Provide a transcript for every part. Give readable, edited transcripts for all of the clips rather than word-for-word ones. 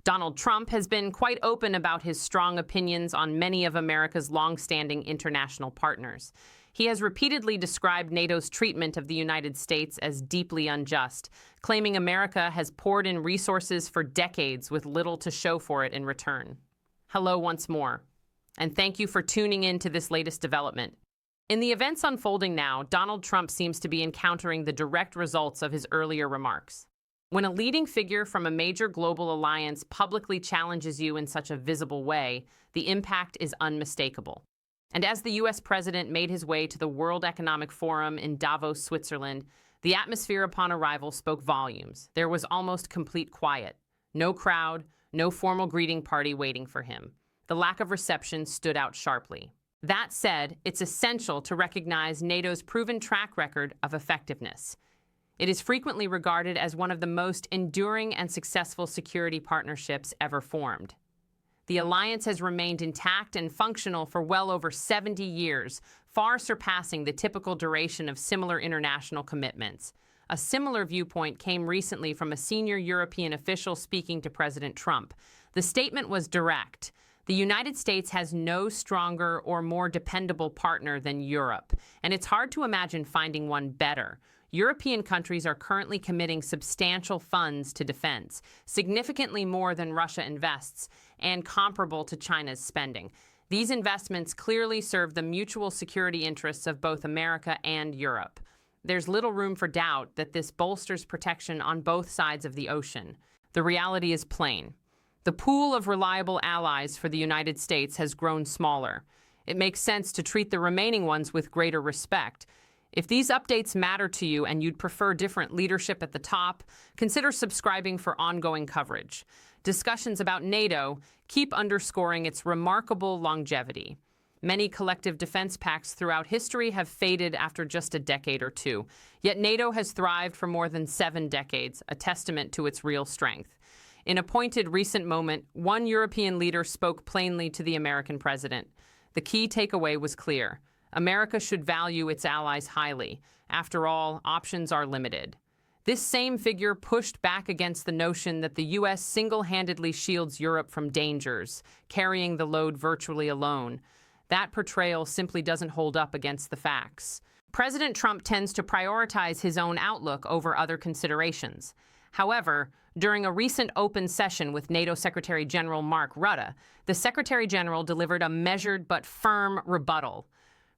Donald Trump has been quite open about his strong opinions on many of America's long-standing international partners. He has repeatedly described NATO's treatment of the United States as deeply unjust, claiming America has poured in resources for decades with little to show for it in return. Hello once more, and thank you for tuning in to this latest development. In the events unfolding now, Donald Trump seems to be encountering the direct results of his earlier remarks. When a leading figure from a major global alliance publicly challenges you in such a visible way, the impact is unmistakable. And as the U.S. president made his way to the World Economic Forum in Davos, Switzerland, the atmosphere upon arrival spoke volumes. There was almost complete quiet. No crowd, no formal greeting party waiting for him. The lack of reception stood out sharply. That said, it's essential to recognize NATO's proven track record of effectiveness. It is frequently regarded as one of the most enduring and successful security partnerships ever formed. The alliance has remained intact and functional for well over 70 years, far surpassing the typical duration of similar international commitments. A similar viewpoint came recently from a senior European official speaking to President Trump. The statement was direct. The United States has no stronger or more dependable partner than Europe, and it's hard to imagine finding one better. European countries are currently committing substantial funds to defense, significantly more than Russia invests, and comparable to China's spending. These investments clearly serve the mutual security interests of both America and Europe. There's little room for doubt that this bolsters protection on both sides of the ocean. The reality is plain. The pool of reliable allies for the United States has grown smaller. It makes sense to treat the remaining ones with greater respect. If these updates matter to you and you'd prefer different leadership at the top, consider subscribing for ongoing coverage. Discussions about NATO keep underscoring its remarkable longevity. Many collective defense pacts throughout history have faded after just a decade or two, yet NATO has thrived for more than 7 decades, a testament to its real strength. In a pointed recent moment, one European leader spoke plainly to the American president. The key takeaway was clear. America should value its allies highly. After all, options are limited. This same figure pushed back against the notion that the U.S. single-handedly shields Europe from dangers, carrying the load virtually alone. That portrayal simply doesn't hold up against the facts. President Trump tends to prioritize his own outlook over other considerations. However, during a recent open session with NATO Secretary General Mark Rutte, the Secretary General delivered a measured but firm rebuttal.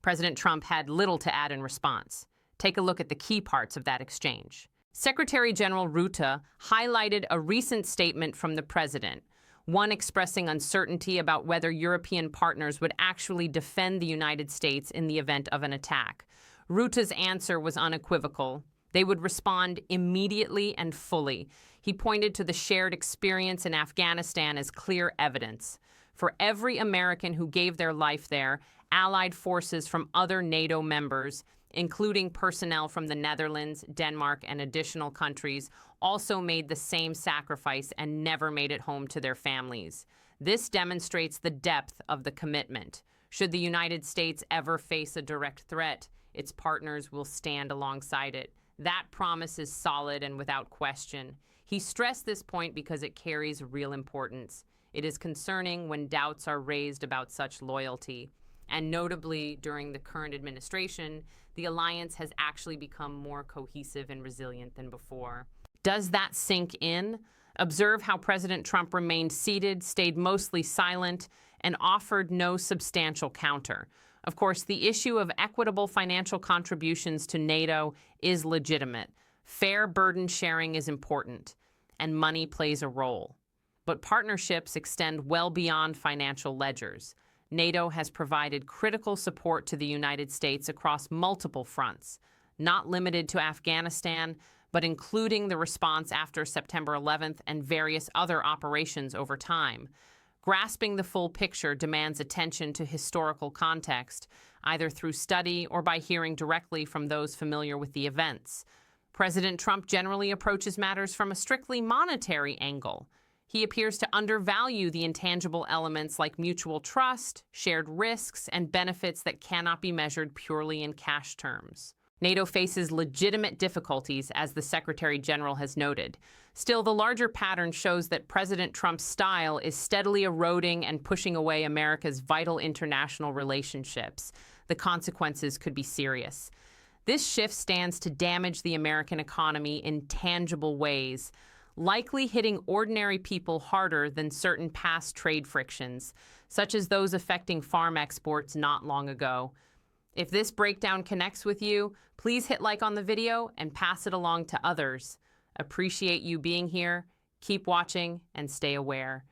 President Trump had little to add in response. Take a look at the key parts of that exchange. Secretary General Rutte highlighted a recent statement from the president, one expressing uncertainty about whether European partners would actually defend the United States in the event of an attack. Rutte's answer was unequivocal. They would respond immediately and fully. He pointed to the shared experience in Afghanistan as clear evidence. For every American who gave their life there, allied forces from other NATO members, including personnel from the Netherlands, Denmark, and additional countries, also made the same sacrifice and never made it home to their families. This demonstrates the depth of the commitment. Should the United States ever face a direct threat, its partners will stand alongside it. That promise is solid and without question. He stressed this point because it carries real importance. It is concerning when doubts are raised about such loyalty. And notably, during the current administration, the alliance has actually become more cohesive and resilient than before. Does that sink in? Observe how President Trump remained seated, stayed mostly silent, and offered no substantial counter. Of course, the issue of equitable financial contributions to NATO is legitimate. Fair burden sharing is important, and money plays a role. But partnerships extend well beyond financial ledgers. NATO has provided critical support to the United States across multiple fronts, not limited to Afghanistan, but including the response after September 11th and various other operations over time. Grasping the full picture demands attention to historical context, either through study or by hearing directly from those familiar with the events. President Trump generally approaches matters from a strictly monetary angle. He appears to undervalue the intangible elements like mutual trust, shared risks, and benefits that cannot be measured purely in cash terms. NATO faces legitimate difficulties, as the Secretary General has noted. Still, the larger pattern shows that President Trump's style is steadily eroding and pushing away America's vital international relationships. The consequences could be serious. This shift stands to damage the American economy in tangible ways, likely hitting ordinary people harder than certain past trade frictions, such as those affecting farm exports not long ago. If this breakdown connects with you, please hit like on the video and pass it along to others. Appreciate you being here. Keep watching and stay aware.